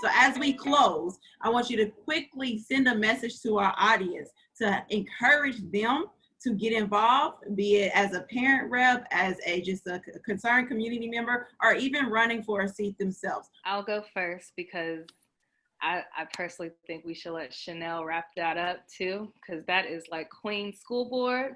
So as we close, I want you to quickly send a message to our audience to encourage them to get involved, be it as a parent rep, as just a concerned community member, or even running for a seat themselves. I'll go first because I personally think we should let Chanel wrap that up too, because that is like Queen School Board.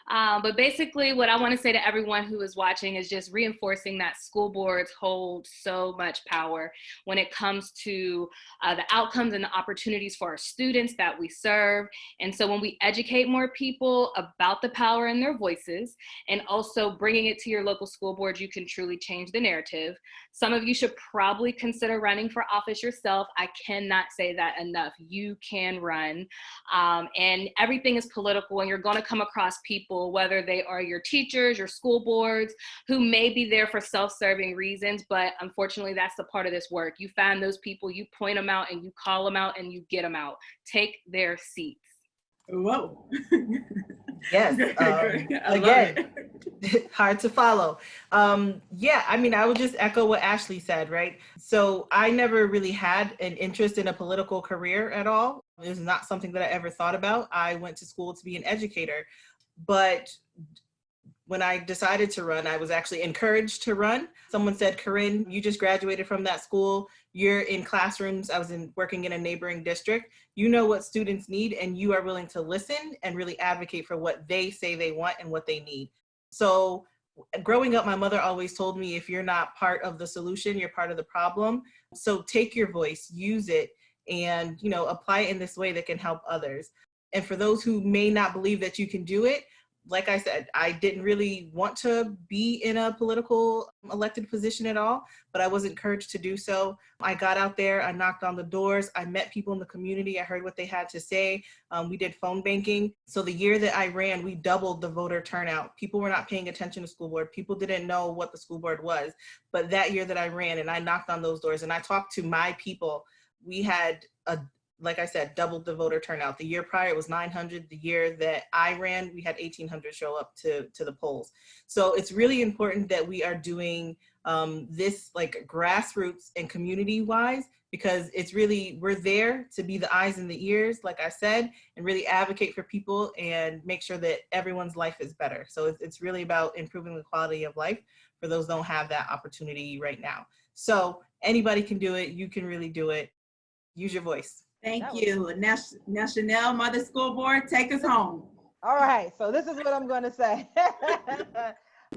But basically what I want to say to everyone who is watching is just reinforcing that school boards hold so much power when it comes to the outcomes and the opportunities for our students that we serve. And so when we educate more people about the power in their voices and also bringing it to your local school board, you can truly change the narrative. Some of you should probably consider running for office yourself. I cannot say that enough. You can run. And everything is political, and you're going to come across people, whether they are your teachers, your school boards, who may be there for self-serving reasons, but unfortunately that's the part of this work. You find those people, you point them out, and you call them out, and you get them out. Take their seats. Whoa. Yes. Again, hard to follow. Yeah, I mean, I would just echo what Ashley said, right? So I never really had an interest in a political career at all. It was not something that I ever thought about. I went to school to be an educator, but when I decided to run, I was actually encouraged to run. Someone said, Corinne, you just graduated from that school. You're in classrooms. I was working in a neighboring district. You know what students need, and you are willing to listen and really advocate for what they say they want and what they need. So growing up, my mother always told me, if you're not part of the solution, you're part of the problem. So take your voice, use it, and apply it in this way that can help others. And for those who may not believe that you can do it, like I said, I didn't really want to be in a political elected position at all, but I was encouraged to do so. I got out there, I knocked on the doors, I met people in the community, I heard what they had to say. We did phone banking. So the year that I ran, we doubled the voter turnout. People were not paying attention to school board. People didn't know what the school board was. But that year that I ran and I knocked on those doors and I talked to my people, we had like I said, doubled the voter turnout. The year prior, it was 900. The year that I ran, we had 1,800 show up to the polls. So it's really important that we are doing this like grassroots and community-wise, because it's really, we're there to be the eyes and the ears, like I said, and really advocate for people and make sure that everyone's life is better. So it's really about improving the quality of life for those who don't have that opportunity right now. So anybody can do it. You can really do it. Use your voice. Thank you. Now, Chanel, Mother School Board, take us home. All right. So this is what I'm going to say.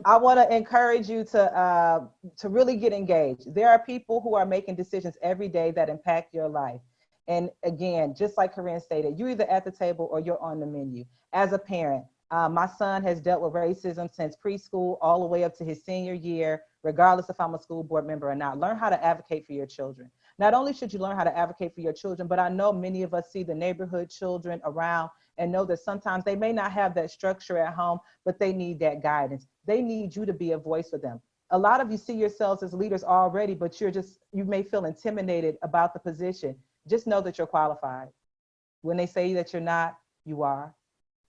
I want to encourage you to really get engaged. There are people who are making decisions every day that impact your life. And again, just like Corinne stated, you're either at the table or you're on the menu. As a parent, my son has dealt with racism since preschool all the way up to his senior year, regardless if I'm a school board member or not. Learn how to advocate for your children. Not only should you learn how to advocate for your children, but I know many of us see the neighborhood children around and know that sometimes they may not have that structure at home, but they need that guidance. They need you to be a voice for them. A lot of you see yourselves as leaders already, but you may feel intimidated about the position. Just know that you're qualified. When they say that you're not, you are.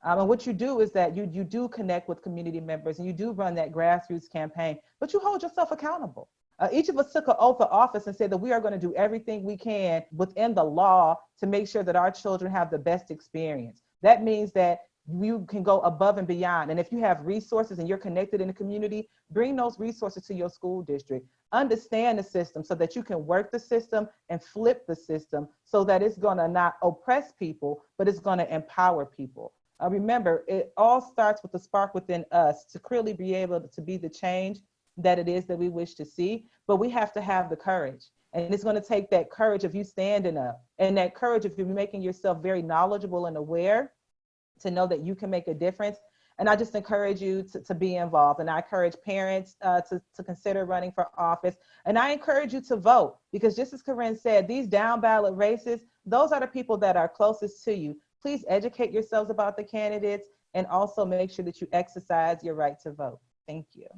And what you do is that you do connect with community members and you do run that grassroots campaign, but you hold yourself accountable. Each of us took an oath of office and said that we are going to do everything we can within the law to make sure that our children have the best experience. That means that you can go above and beyond. And if you have resources and you're connected in the community, bring those resources to your school district. Understand the system so that you can work the system and flip the system so that it's going to not oppress people, but it's going to empower people. Remember, it all starts with the spark within us to clearly be able to be the change that it is that we wish to see, but we have to have the courage. And it's going to take that courage of you standing up and that courage of you making yourself very knowledgeable and aware to know that you can make a difference. And I just encourage you to be involved. And I encourage parents to consider running for office. And I encourage you to vote, because just as Corinne said, these down ballot races, those are the people that are closest to you. Please educate yourselves about the candidates and also make sure that you exercise your right to vote. Thank you.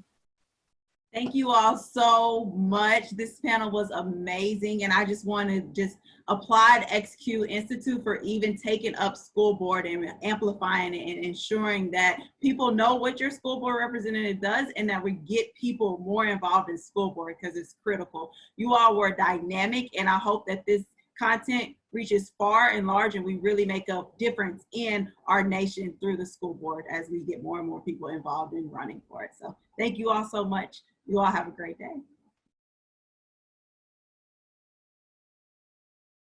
Thank you all so much. This panel was amazing. And I just want to just applaud XQ Institute for even taking up school board and amplifying it and ensuring that people know what your school board representative does and that we get people more involved in school board because it's critical. You all were dynamic, and I hope that this content reaches far and large and we really make a difference in our nation through the school board as we get more and more people involved in running for it. So thank you all so much. You all have a great day.